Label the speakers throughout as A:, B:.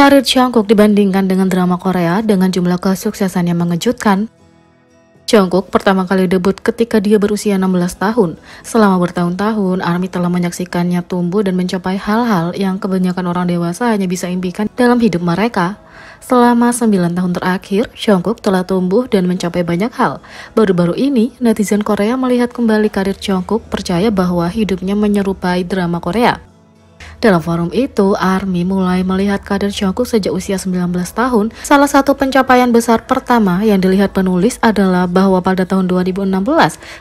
A: Karir Jungkook dibandingkan dengan drama Korea dengan jumlah kesuksesan yang mengejutkan. Jungkook pertama kali debut ketika dia berusia 16 tahun. Selama bertahun-tahun, ARMY telah menyaksikannya tumbuh dan mencapai hal-hal yang kebanyakan orang dewasa hanya bisa impikan dalam hidup mereka. Selama 9 tahun terakhir, Jungkook telah tumbuh dan mencapai banyak hal. Baru-baru ini, netizen Korea melihat kembali karir Jungkook, percaya bahwa hidupnya menyerupai drama Korea. Dalam forum itu, ARMY mulai melihat karir Jungkook sejak usia 19 tahun. Salah satu pencapaian besar pertama yang dilihat penulis adalah bahwa pada tahun 2016,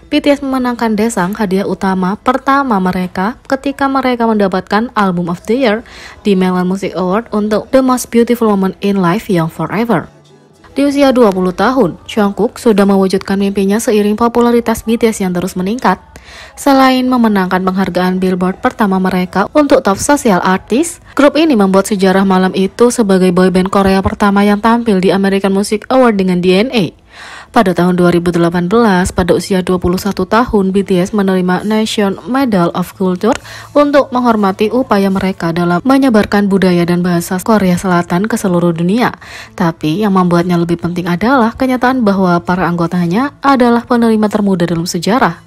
A: BTS memenangkan Daesang, hadiah utama pertama mereka ketika mereka mendapatkan Album of the Year di Melon Music Award untuk The Most Beautiful Moment in Life Young Forever. Di usia 20 tahun, Jungkook sudah mewujudkan mimpinya seiring popularitas BTS yang terus meningkat. Selain memenangkan penghargaan Billboard pertama mereka untuk Top Social Artist, grup ini membuat sejarah malam itu sebagai boyband Korea pertama yang tampil di American Music Award dengan DNA. Pada tahun 2018, pada usia 21 tahun, BTS menerima National Medal of Culture untuk menghormati upaya mereka dalam menyebarkan budaya dan bahasa Korea Selatan ke seluruh dunia. Tapi yang membuatnya lebih penting adalah kenyataan bahwa para anggotanya adalah penerima termuda dalam sejarah.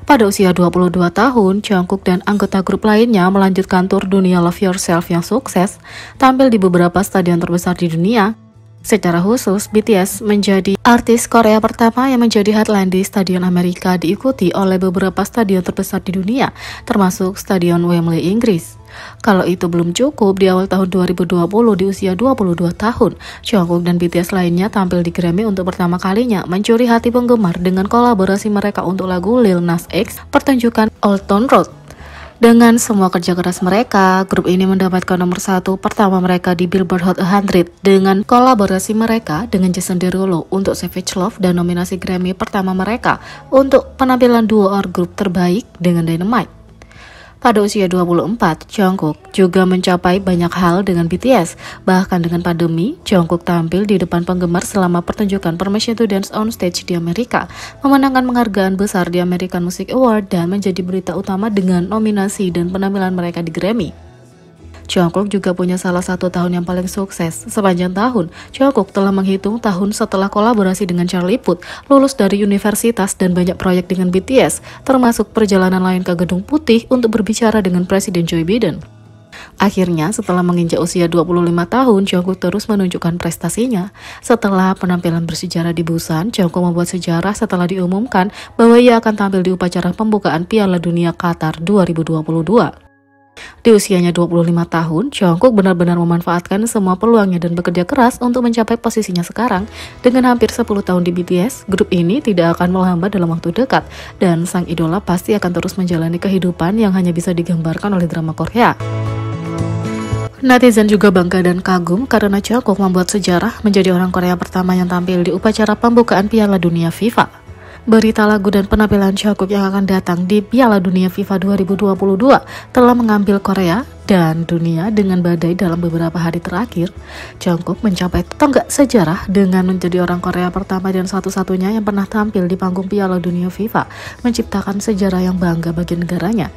A: Pada usia 22 tahun, Jungkook dan anggota grup lainnya melanjutkan tur dunia Love Yourself yang sukses, tampil di beberapa stadion terbesar di dunia. Secara khusus, BTS menjadi artis Korea pertama yang menjadi headline di Stadion Amerika, diikuti oleh beberapa stadion terbesar di dunia, termasuk Stadion Wembley, Inggris. Kalau itu belum cukup, di awal tahun 2020 di usia 22 tahun, Jungkook dan BTS lainnya tampil di Grammy untuk pertama kalinya, mencuri hati penggemar dengan kolaborasi mereka untuk lagu Lil Nas X, pertunjukan Old Town Road. Dengan semua kerja keras mereka, grup ini mendapatkan nomor 1 pertama mereka di Billboard Hot 100 dengan kolaborasi mereka dengan Jason Derulo untuk Savage Love dan nominasi Grammy pertama mereka untuk penampilan duo or grup terbaik dengan Dynamite. Pada usia 24, Jungkook juga mencapai banyak hal dengan BTS. Bahkan dengan pandemi, Jungkook tampil di depan penggemar selama pertunjukan Permission to Dance on Stage di Amerika, memenangkan penghargaan besar di American Music Award dan menjadi berita utama dengan nominasi dan penampilan mereka di Grammy. Jungkook juga punya salah satu tahun yang paling sukses. Sepanjang tahun, Jungkook telah menghitung tahun setelah kolaborasi dengan Charlie Puth, lulus dari universitas dan banyak proyek dengan BTS, termasuk perjalanan lain ke Gedung Putih untuk berbicara dengan Presiden Joe Biden. Akhirnya, setelah menginjak usia 25 tahun, Jungkook terus menunjukkan prestasinya. Setelah penampilan bersejarah di Busan, Jungkook membuat sejarah setelah diumumkan bahwa ia akan tampil di upacara pembukaan Piala Dunia Qatar 2022. Di usianya 25 tahun, Jungkook benar-benar memanfaatkan semua peluangnya dan bekerja keras untuk mencapai posisinya sekarang. Dengan hampir 10 tahun di BTS, grup ini tidak akan melambat dalam waktu dekat, dan sang idola pasti akan terus menjalani kehidupan yang hanya bisa digambarkan oleh drama Korea. Netizen juga bangga dan kagum karena Jungkook membuat sejarah menjadi orang Korea pertama yang tampil di upacara pembukaan Piala Dunia FIFA. Berita lagu dan penampilan Jungkook yang akan datang di Piala Dunia FIFA 2022 telah mengambil Korea dan dunia dengan badai dalam beberapa hari terakhir. Jungkook mencapai tonggak sejarah dengan menjadi orang Korea pertama dan satu-satunya yang pernah tampil di panggung Piala Dunia FIFA, menciptakan sejarah yang bangga bagi negaranya.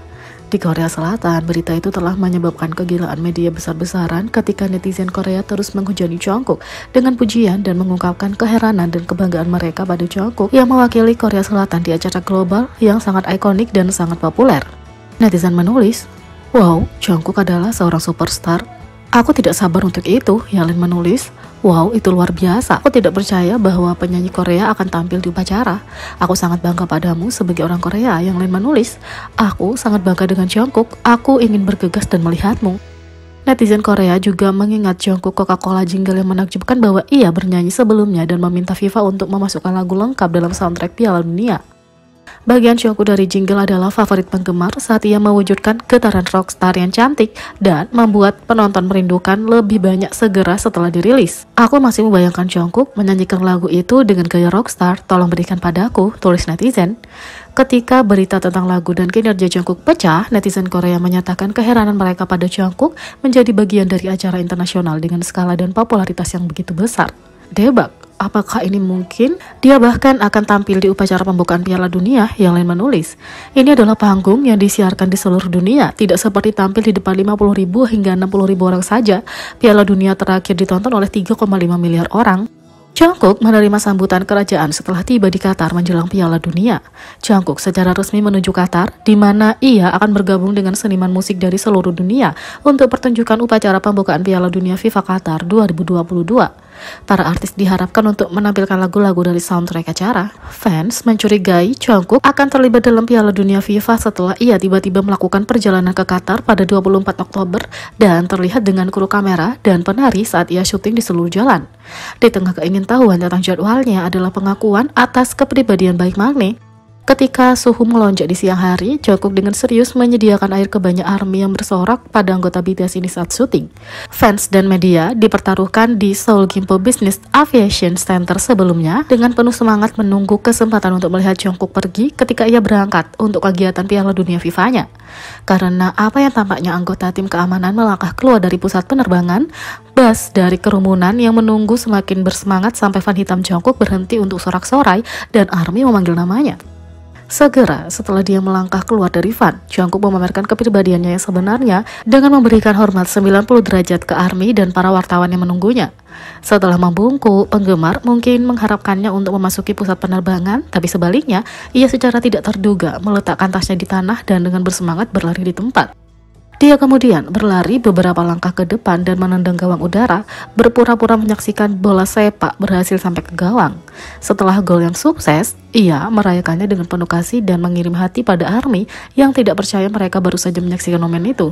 A: Di Korea Selatan, berita itu telah menyebabkan kegilaan media besar-besaran ketika netizen Korea terus menghujani Jungkook dengan pujian dan mengungkapkan keheranan dan kebanggaan mereka pada Jungkook yang mewakili Korea Selatan di acara global yang sangat ikonik dan sangat populer. Netizen menulis, "Wow, Jungkook adalah seorang superstar. Aku tidak sabar untuk itu." Yang lain menulis, "Wow, itu luar biasa. Aku tidak percaya bahwa penyanyi Korea akan tampil di upacara. Aku sangat bangga padamu sebagai orang Korea." Yang lain menulis, "Aku sangat bangga dengan Jungkook. Aku ingin bergegas dan melihatmu." Netizen Korea juga mengingat Jungkook Coca-Cola jingle yang menakjubkan bahwa ia bernyanyi sebelumnya dan meminta FIFA untuk memasukkan lagu lengkap dalam soundtrack Piala Dunia. Bagian Jungkook dari jingle adalah favorit penggemar saat ia mewujudkan getaran rockstar yang cantik dan membuat penonton merindukan lebih banyak segera setelah dirilis. "Aku masih membayangkan Jungkook menyanyikan lagu itu dengan gaya rockstar, tolong berikan padaku," tulis netizen. Ketika berita tentang lagu dan kinerja Jungkook pecah, netizen Korea menyatakan keheranan mereka pada Jungkook menjadi bagian dari acara internasional dengan skala dan popularitas yang begitu besar. Debak, apakah ini mungkin? Dia bahkan akan tampil di upacara pembukaan Piala Dunia. Yang lain menulis, ini adalah panggung yang disiarkan di seluruh dunia, tidak seperti tampil di depan 50.000 hingga 60.000 orang saja. Piala Dunia terakhir ditonton oleh 3,5 miliar orang. Jungkook menerima sambutan kerajaan setelah tiba di Qatar menjelang Piala Dunia. Jungkook secara resmi menuju Qatar, di mana ia akan bergabung dengan seniman musik dari seluruh dunia untuk pertunjukan upacara pembukaan Piala Dunia FIFA Qatar 2022. Para artis diharapkan untuk menampilkan lagu-lagu dari soundtrack acara. Fans mencurigai Jungkook akan terlibat dalam Piala Dunia FIFA setelah ia tiba-tiba melakukan perjalanan ke Qatar pada 24 Oktober dan terlihat dengan kru kamera dan penari saat ia syuting di seluruh jalan. Di tengah keingintahuan tentang jadwalnya adalah pengakuan atas kepribadian baik Magne. Ketika suhu melonjak di siang hari, Jungkook dengan serius menyediakan air ke banyak ARMY yang bersorak pada anggota BTS ini saat syuting. Fans dan media dipertaruhkan di Seoul Gimpo Business Aviation Center sebelumnya dengan penuh semangat menunggu kesempatan untuk melihat Jungkook pergi ketika ia berangkat untuk kegiatan Piala Dunia FIFA-nya. Karena apa yang tampaknya anggota tim keamanan melangkah keluar dari pusat penerbangan, bus dari kerumunan yang menunggu semakin bersemangat sampai fan hitam Jungkook berhenti untuk sorak-sorai dan ARMY memanggil namanya. Segera setelah dia melangkah keluar dari van, Jungkook memamerkan kepribadiannya yang sebenarnya dengan memberikan hormat 90 derajat ke ARMY dan para wartawan yang menunggunya. Setelah membungkuk, penggemar mungkin mengharapkannya untuk memasuki pusat penerbangan, tapi sebaliknya, ia secara tidak terduga meletakkan tasnya di tanah dan dengan bersemangat berlari di tempat. Dia kemudian berlari beberapa langkah ke depan dan menendang gawang udara, berpura-pura menyaksikan bola sepak berhasil sampai ke gawang. Setelah gol yang sukses, ia merayakannya dengan penuh kasih dan mengirim hati pada ARMY yang tidak percaya mereka baru saja menyaksikan momen itu.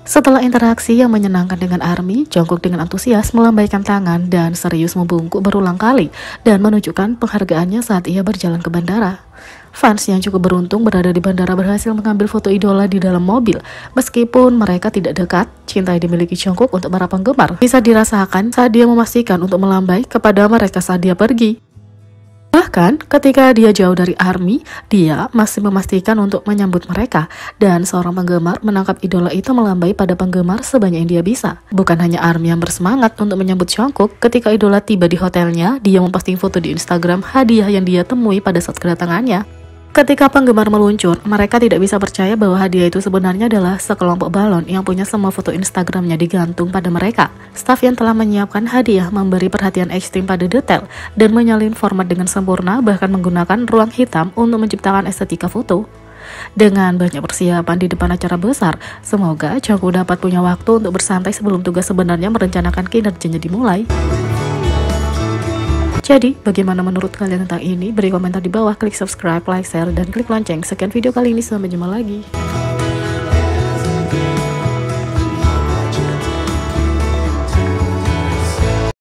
A: Setelah interaksi yang menyenangkan dengan ARMY, Jungkook dengan antusias melambaikan tangan dan serius membungkuk berulang kali dan menunjukkan penghargaannya saat ia berjalan ke bandara. Fans yang cukup beruntung berada di bandara berhasil mengambil foto idola di dalam mobil. Meskipun mereka tidak dekat, cinta yang dimiliki Jungkook untuk para penggemar bisa dirasakan saat dia memastikan untuk melambai kepada mereka saat dia pergi. Bahkan ketika dia jauh dari ARMY, dia masih memastikan untuk menyambut mereka, dan seorang penggemar menangkap idola itu melambai pada penggemar sebanyak yang dia bisa. Bukan hanya ARMY yang bersemangat untuk menyambut Jungkook, ketika idola tiba di hotelnya, dia memposting foto di Instagram hadiah yang dia temui pada saat kedatangannya. Ketika penggemar meluncur, mereka tidak bisa percaya bahwa hadiah itu sebenarnya adalah sekelompok balon yang punya semua foto Instagramnya digantung pada mereka. Staf yang telah menyiapkan hadiah memberi perhatian ekstrim pada detail dan menyalin format dengan sempurna, bahkan menggunakan ruang hitam untuk menciptakan estetika foto. Dengan banyak persiapan di depan acara besar, semoga Jungkook dapat punya waktu untuk bersantai sebelum tugas sebenarnya merencanakan kinerjanya dimulai. Jadi, bagaimana menurut kalian tentang ini? Beri komentar di bawah, klik subscribe, like, share, dan klik lonceng. Sekian video kali ini, sampai jumpa lagi.